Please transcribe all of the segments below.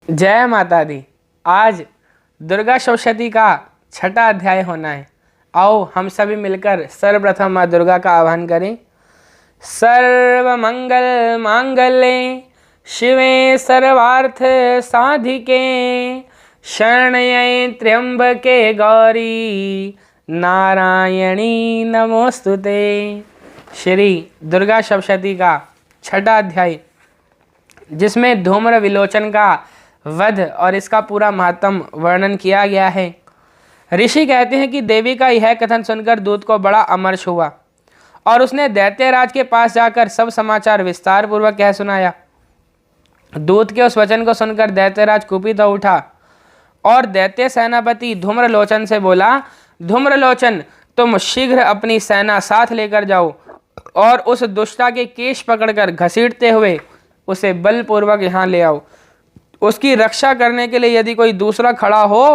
जय माता दी। आज दुर्गा सप्तशती का छठा अध्याय होना है। आओ हम सभी मिलकर सर्वप्रथम माँ दुर्गा का आह्वान करें। सर्वमंगल मांगल्ये शिवे सर्वार्थ साधिके शरण्ये त्र्यंबके गौरी नारायणी नमोस्तुते। श्री दुर्गा सप्तशती का छठा अध्याय, जिसमें धूम्र विलोचन का वध और इसका पूरा महात्म वर्णन किया गया है। ऋषि कहते हैं कि देवी का यह कथन सुनकर दूत को बड़ा अमर्ष हुआ और उसने दैत्यराज के पास जाकर सब समाचार विस्तार पूर्वक कह सुनाया। दूत के उस वचन को सुनकर दैत्यराज कुपित हो उठा और दैत्य सेनापति धूम्रलोचन से बोला, धूम्रलोचन, तुम शीघ्र अपनी सेना साथ लेकर जाओ और उस दुष्टा के केश पकड़कर घसीटते हुए उसे बलपूर्वक यहाँ ले आओ। उसकी रक्षा करने के लिए यदि कोई दूसरा खड़ा हो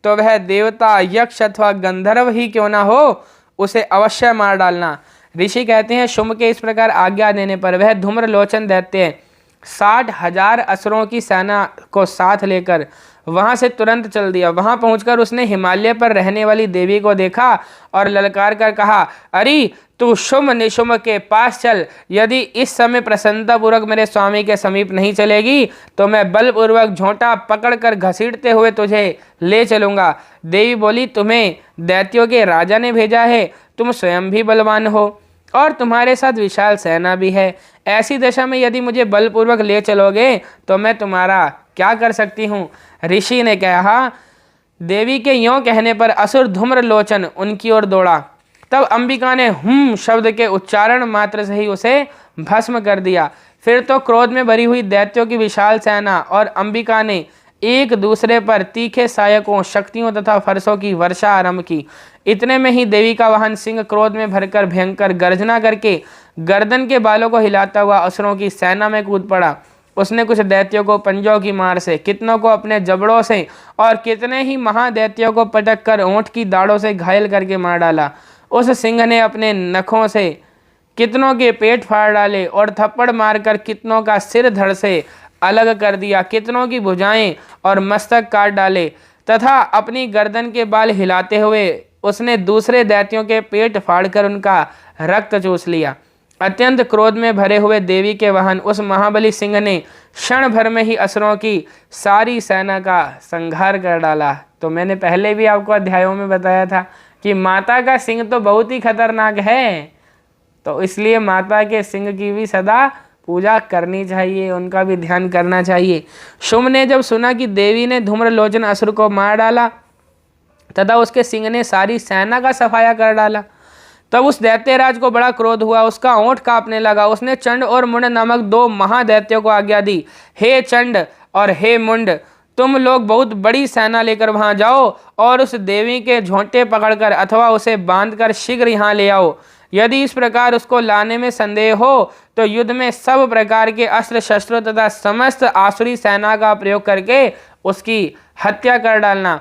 तो वह देवता, यक्ष अथवा गंधर्व ही क्यों ना हो, उसे अवश्य मार डालना। ऋषि कहते हैं, शुंभ के इस प्रकार आज्ञा देने पर वह धूम्रलोचन दैत्य 60,000 असुरों की सेना को साथ लेकर वहां से तुरंत चल दिया। वहां पहुंचकर उसने हिमालय पर रहने वाली देवी को देखा और ललकार कर कहा, अरे तू शुंभ निशुंभ के पास चल। यदि इस समय प्रसन्नतापूर्वक मेरे स्वामी के समीप नहीं चलेगी तो मैं बलपूर्वक झोंटा पकड़कर घसीटते हुए तुझे ले चलूंगा। देवी बोली, तुम्हें दैत्यों के राजा ने भेजा है, तुम स्वयं भी बलवान हो और तुम्हारे साथ विशाल सेना भी है। ऐसी दशा में यदि मुझे बलपूर्वक ले चलोगे तो मैं तुम्हारा क्या कर सकती हूँ। ऋषि ने कहा। देवी के यों कहने पर असुर धूम्रलोचन उनकी ओर दौड़ा। तब अंबिका ने हुम शब्द के उच्चारण मात्र से ही उसे भस्म कर दिया। फिर तो क्रोध में भरी हुई दैत्यों की विशाल सेना और अंबिका ने एक दूसरे पर तीखे सायकों, शक्तियों तथा फरसों की वर्षा आरंभ की। इतने में ही देवी का वाहन सिंह क्रोध में भरकर भयंकर गर्जना करके गर्दन के बालों को हिलाता हुआ असुरों की सेना में कूद पड़ा। उसने कुछ दैत्यों को पंजों की मार से, कितनों को अपने जबड़ों से और कितने ही महादैत्यों को पटक कर ओंठ की दाढ़ों से घायल करके मार डाला। उस सिंह ने अपने नखों से कितनों के पेट फाड़ डाले और थप्पड़ मारकर कितनों का सिर धड़ से अलग कर दिया। कितनों की भुजाएं और मस्तक काट डाले तथा अपनी गर्दन के बाल हिलाते हुए उसने दूसरे दैत्यों के पेट फाड़कर उनका रक्त चूस लिया। अत्यंत क्रोध में भरे हुए देवी के वाहन उस महाबली सिंह ने क्षण भर में ही असुरों की सारी सेना का संहार कर डाला। तो मैंने पहले भी आपको अध्यायों में बताया था कि माता का सिंह तो बहुत ही खतरनाक है, तो इसलिए माता के सिंह की भी सदा पूजा करनी चाहिए, उनका भी ध्यान करना चाहिए। शुंभ ने जब सुना कि देवी ने धूम्रलोचन असुर को मार डाला तथा उसके सिंह ने सारी सेना का सफाया कर डाला, तब उस दैत्यराज को बड़ा क्रोध हुआ। उसका ओंठ कांपने लगा। उसने चंड और मुंड नामक 2 महादैत्यों को आज्ञा दी, हे चंड और हे मुंड, तुम लोग बहुत बड़ी सेना लेकर वहां जाओ और उस देवी के झोंटे पकड़कर अथवा उसे बांधकर शीघ्र यहाँ ले आओ। यदि इस प्रकार उसको लाने में संदेह हो तो युद्ध में सब प्रकार के अस्त्र शस्त्रों तथा समस्त आसुरी सेना का प्रयोग करके उसकी हत्या कर डालना।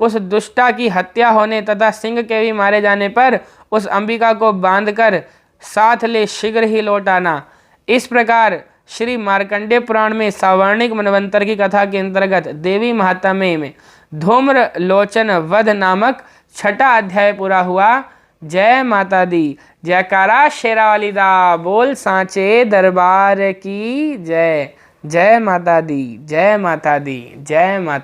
उस दुष्टा की हत्या होने तथा सिंह के भी मारे जाने पर उस अंबिका को बांधकर साथ ले शीघ्र ही लौट आना। इस प्रकार श्री मार्कंडेय पुराण में सावर्णिक मनवंतर की कथा के अंतर्गत देवी महात्म्य में धूम्रलोचन वध नामक छठा अध्याय पूरा हुआ। जय माता दी। जयकारा शेरावाली दा, बोल सांचे दरबार की जय। जय माता दी, जय माता दी, जय माता।